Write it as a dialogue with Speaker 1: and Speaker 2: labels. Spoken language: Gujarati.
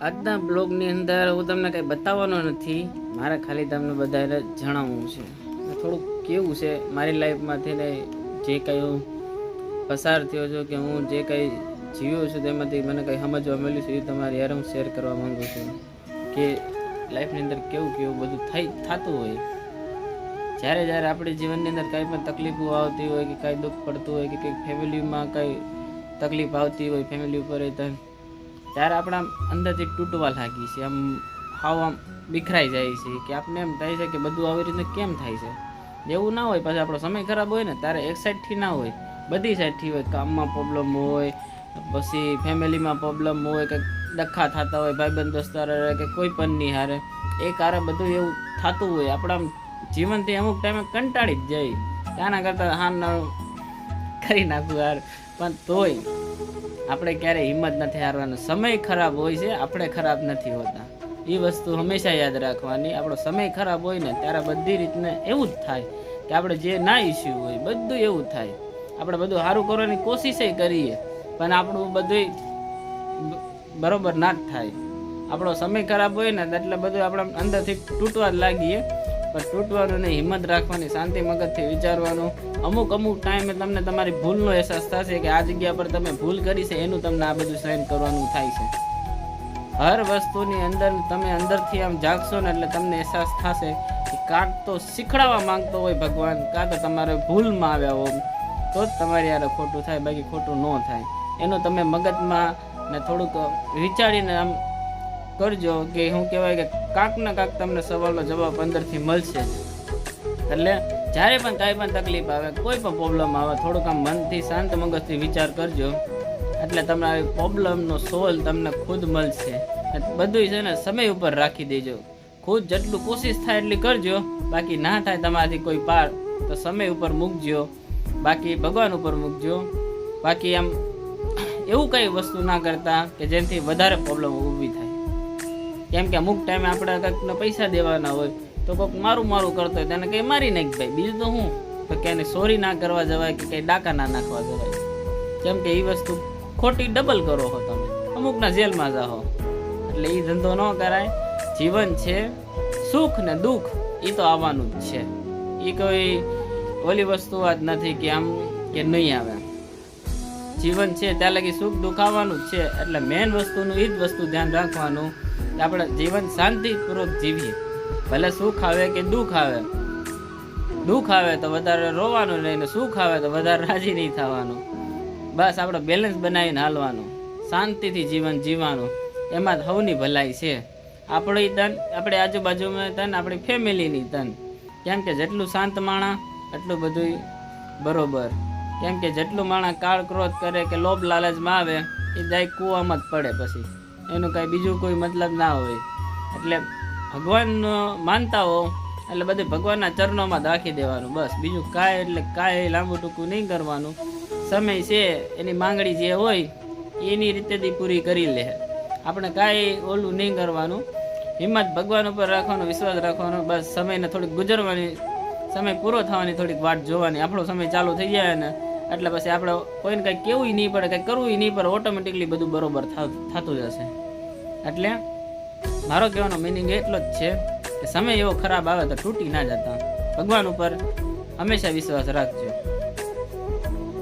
Speaker 1: આજના બ્લોગની અંદર હું તમને કંઈ બતાવવાનો નથી, મારે ખાલી તમને બધાને જણાવવું છે. થોડુંક કેવું છે મારી લાઈફમાંથી ને જે કંઈ હું પસાર થયો છું કે હું જે કંઈ જીવ્યો છું તેમાંથી મને કંઈ સમજવા મળ્યું છે એ તમારી યાર હું શેર કરવા માગું છું કે લાઈફની અંદર કેવું કેવું બધું થતું હોય. જ્યારે જ્યારે આપણી જીવનની અંદર કાંઈ પણ તકલીફો આવતી હોય કે કાંઈ દુઃખ પડતું હોય કે કંઈક ફેમિલીમાં કંઈ તકલીફ આવતી હોય ફેમિલી ઉપર ત્યારે આપણા અંદરથી તૂટવા લાગી છે, આમ હાવ આમ વિખરાઈ જાય છે કે આપણે એમ થાય છે કે બધું આવી રીતે કેમ થાય છે. એવું ના હોય, પછી આપણો સમય ખરાબ હોય ને ત્યારે એક સાઈડથી ના હોય, બધી સાઈડથી હોય. કામમાં પ્રોબ્લેમ હોય, પછી ફેમિલીમાં પ્રોબ્લેમ હોય, કે ડખા થતા હોય ભાઈબંધ દોસ્તાર કે કોઈ પણ નહીં હારે એક હારે બધું એવું થતું હોય. આપણા જીવનથી અમુક ટાઈમે કંટાળી જ જાય, ત્યાંના કરતાં હા કરી નાખવું યાર. પણ તોય આપણે ક્યારેય હિંમત નથી હારવાનો. સમય ખરાબ હોય છે, આપણે ખરાબ નથી હોતા. એ વસ્તુ હંમેશા યાદ રાખવાની. આપણો સમય ખરાબ હોય ને ત્યારે બધી રીતને એવું જ થાય કે આપણે જે ના ઇસ્યુ હોય બધું એવું થાય. આપણે બધું સારું કરવાની કોશિશ કરીએ પણ આપણું બધું બરોબર ના જ થાય. આપણો સમય ખરાબ હોય ને એટલે બધું આપણે અંદરથી તૂટવા જ લાગીએ. પણ તૂટવાનું નહીં, હિંમત રાખવાની, શાંતિ મગજથી વિચારવાનું. અમુક ટાઈમે તમને તમારી ભૂલનો અહેસાસ થશે કે આ જગ્યા પર તમે ભૂલ કરી છે, એનું તમને આ બધું સહન કરવાનું થાય છે. હર વસ્તુની અંદર તમે અંદરથી આમ જાગશો ને એટલે તમને અહેસાસ થશે કે કાંક તો શીખડાવવા માંગતો હોય ભગવાન, કાં તો તમારે ભૂલમાં આવ્યા હો તો જ તમારી યાર ખોટું થાય, બાકી ખોટું ન થાય. એનું તમે મગજમાં ને થોડુંક વિચારીને આમ કરજો કે શું કહેવાય કે કાંક ને કાંક તમને સવાલનો જવાબ અંદરથી મળશે. એટલે જ્યારે પણ કાંઈ પણ તકલીફ આવે, કોઈ પણ પ્રોબ્લેમ આવે, થોડુંક આમ મનથી શાંત મગજથી વિચાર કરજો એટલે તમારી પ્રોબ્લેમનો સોલ્વ તમને ખુદ મળશે. બધું છે ને સમય ઉપર રાખી દેજો. ખુદ જેટલું કોશિશ થાય એટલી કરજો, બાકી ના થાય તમારાથી કોઈ પાર તો સમય ઉપર મૂકજો, બાકી ભગવાન ઉપર મૂકજો. બાકી આમ એવું કંઈ વસ્તુ ના કરતા કે જેનાથી વધારે પ્રોબ્લેમ ઊભી થાય. કેમ કે અમુક ટાઈમે આપણે કંઈકને પૈસા દેવાના હોય તો કોઈક મારું કરતો હોય તેને કંઈ મારી નાખ ભાઈ, બીજું તો હું તો કે એને સોરી ના કરવા જવાય કે કંઈ ડાકા ના નાખવા જવાય. કેમ કે એ વસ્તુ ખોટી ડબલ કરો છો તમે, અમુકના જેલમાં જાઓ. એટલે એ ધંધો ન કરાય. જીવન છે, સુખ ને દુઃખ એ તો આવવાનું જ છે. એ કોઈ ઓલી વસ્તુ જ નથી કે આમ કે નહીં આવે. જીવન છે ત્યાં લગી સુખ દુઃખ આવવાનું જ છે. એટલે મેઇન વસ્તુનું એ જ વસ્તુ ધ્યાન રાખવાનું કે આપણે જીવન શાંતિપૂર્વક જીવીએ. ભલે સુખ આવે કે દુઃખ આવે. દુઃખ આવે તો વધારે રોવાનું નહીં ને સુખ આવે તો વધારે રાજી નહીં થવાનું. બસ આપણે બેલેન્સ બનાવીને હાલવાનું, શાંતિથી જીવન જીવવાનું. એમાં જ સૌની ભલાઈ છે. આપણી તન, આપણે આજુબાજુમાં તન, આપણી ફેમિલીની તન. કેમ કે જેટલું શાંત માણા એટલું બધું બરોબર. કેમ કે જેટલું માણસ કાળ ક્રોધ કરે કે લોભ લાલચમાં આવે એ જાય કૂવામાં જ પડે. પછી એનું કાંઈ બીજું કોઈ મતલબ ના હોય. એટલે ભગવાન માનતા હો એટલે બધે ભગવાનના ચરણોમાં રાખી દેવાનું. બસ બીજું કાંઈ એટલે કાંઈ લાંબુ ટૂંકું નહીં કરવાનું. સમય છે એની માંગણી જે હોય એની રીતેથી પૂરી કરી લે. આપણે કાંઈ ઓલું નહીં કરવાનું. હિંમત ભગવાન ઉપર રાખવાનો, વિશ્વાસ રાખવાનો. બસ સમયને થોડીક ગુજરવાની, સમય પૂરો થવાની થોડીક વાટ જોવાની. આપણો સમય ચાલુ થઈ જાય ને એટલે પછી આપણે કોઈને કંઈ કેવું નહીં પડે, કંઈ કરવું નહીં પડે, ઓટોમેટિકલી બધું બરોબર થતું જશે. એટલે મારો કહેવાનો મિનિંગ એટલો જ છે કે સમય એવો ખરાબ આવે તો તૂટી ના જતા. ભગવાન ઉપર હંમેશા વિશ્વાસ રાખજો.